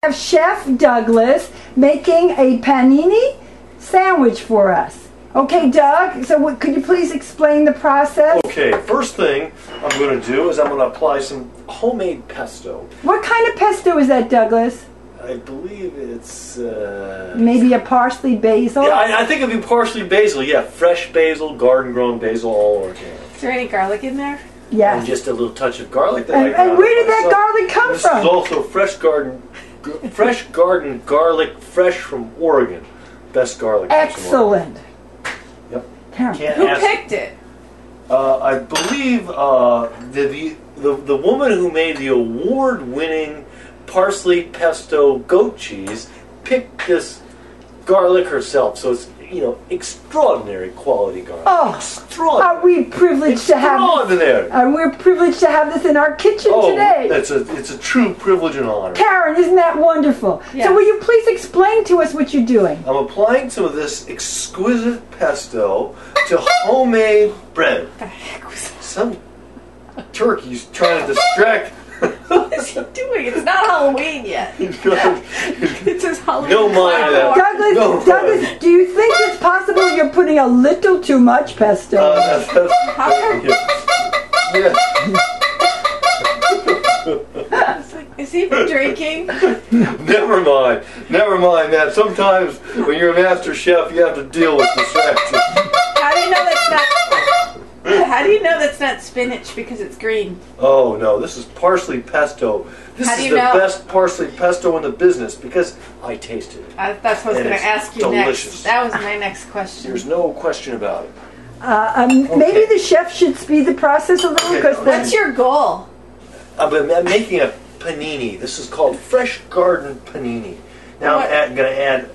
Have Chef Douglas making a panini sandwich for us. Okay, Doug, so could you please explain the process? Okay, first thing I'm going to do is I'm going to apply some homemade pesto. What kind of pesto is that, Douglas? I believe it's... Maybe a parsley basil? Yeah, I think it'd be parsley basil. Yeah, fresh basil, garden-grown basil, all organic. Is there any garlic in there? Yes. And just a little touch of garlic. And where did that garlic come this from? This is also fresh garden garlic, fresh from Oregon. Best garlic. Excellent. Yep. Who picked it? I believe the woman who made the award-winning parsley pesto goat cheese picked this garlic herself. So it's, you know, extraordinary quality garlic. Oh, extraordinary. are we privileged to have this? And we're privileged to have this in our kitchen today. It's a true privilege and honor. Karen, isn't that wonderful? Yes. So will you please explain to us what you're doing? I'm applying some of this exquisite pesto to homemade bread. What the heck was that? Some turkey's trying to distract. What is he doing? It's not Halloween yet. It's his Halloween. No mind that. Douglas, do you think it's possible you're putting a little too much pesto? Yeah. Is he even drinking? Never mind that. Sometimes when you're a master chef, you have to deal with distractions. How do you know that's not? How do you know that's not spinach because it's green? Oh no, this is parsley pesto. This is the best parsley pesto in the business because I tasted it. That's what I was going to ask you delicious. next. That was my next question. There's no question about it. Maybe the chef should speed the process a little. Okay. What's your goal? I'm making a panini. This is called fresh garden panini. Now I'm going to add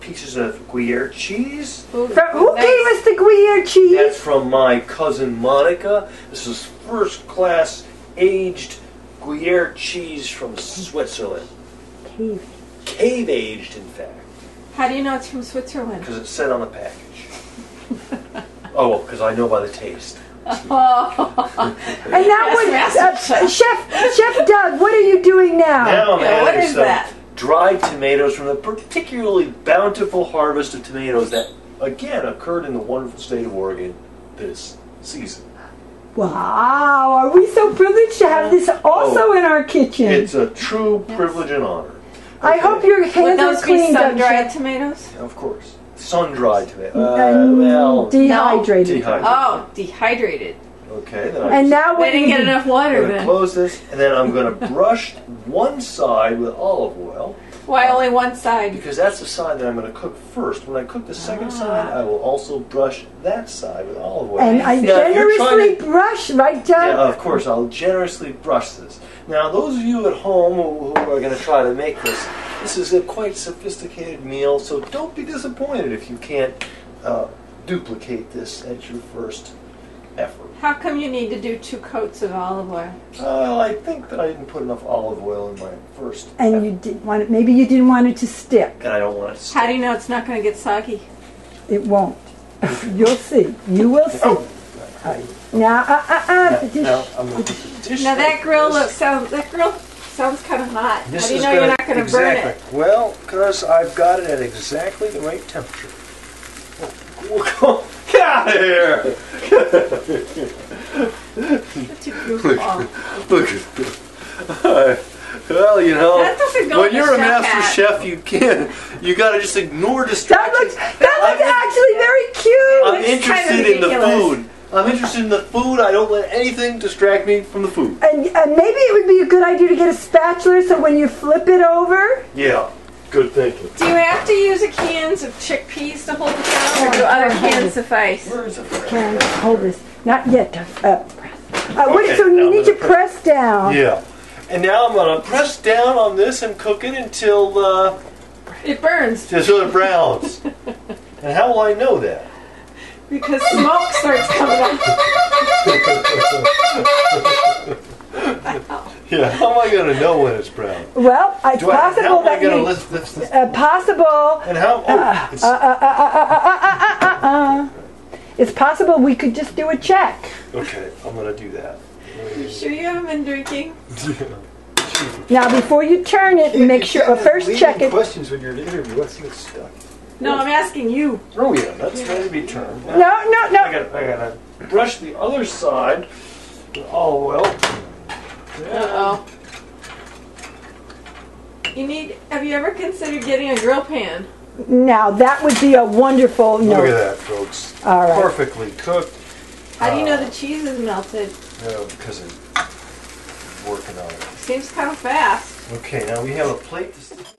pieces of Gruyere cheese. Who gave us the Gruyere cheese? That's from my cousin Monica. This is first-class aged Gruyere cheese from Switzerland. Cave-aged, in fact. How do you know it's from Switzerland? Because it's said on the package. Oh, because I know by the taste. Oh. And now Chef Doug, what are you doing now? Now I'm adding what is that? Dried tomatoes from the particularly bountiful harvest of tomatoes that, again, occurred in the wonderful state of Oregon this season. Wow, are we so privileged to have this also in our kitchen? It's a true privilege and honor. I hope your hands are clean. Sun-dried tomatoes? Of course. Sun-dried tomatoes. Dehydrated. Oh, dehydrated. Okay. And now they didn't get enough water. I'm going to close this, and then I'm going to brush one side with olive oil. Why only one side? Because that's the side that I'm going to cook first. When I cook the second side, I will also brush that side with olive oil. And I generously brush, right, Doug? Yeah, of course, I'll generously brush this. Now, those of you at home who are going to try to make this is a quite sophisticated meal, so don't be disappointed if you can't duplicate this at your first effort. How come you need to do 2 coats of olive oil? I think that I didn't put enough olive oil in my first And effort. you didn't want it, maybe you didn't want it to stick. And I don't want it to stick. How do you know it's not going to get soggy? It won't. You'll see. You will see. Now, Now, I'm going to put the dish. Now that grill sounds kind of hot. This How do you is know you're not going to burn it? Well, because I've got it at exactly the right temperature. Get out of here! Look at this. Well, you know, when you're a master chef, you got to just ignore distractions. That looks actually very cute. I'm interested in the food. I'm interested in the food. I don't let anything distract me from the food. And maybe it would be a good idea to get a spatula so when you flip it over. Yeah, good thinking. Do you have to use a cans of chickpeas to hold it down, or do other cans suffice? Where is it? Karen, hold this. Not yet. Okay, so you need to press down. Yeah. And now I'm going to press down on this and cook it until it burns. Until it browns. And how will I know that? Because smoke starts coming up. Yeah, how am I going to know when it's brown? Well, it's possible that you... Possible... And how... It's possible we could just do a check. Okay, I'm going to do that. You sure you haven't been drinking? Yeah. Now, before you turn it, make sure, first check it. Questions when you're in an interview. Let's get stuck. No, I'm asking you. Oh yeah, that's ready to be turned. No, no, I no. gotta brush the other side with olive oil. Uh-oh. Have you ever considered getting a grill pan? Now, that would be a wonderful, Look at that, folks. All right. Perfectly cooked. How do you know the cheese is melted? Because I'm working on it. Seems kind of fast. Okay, now we have a plate to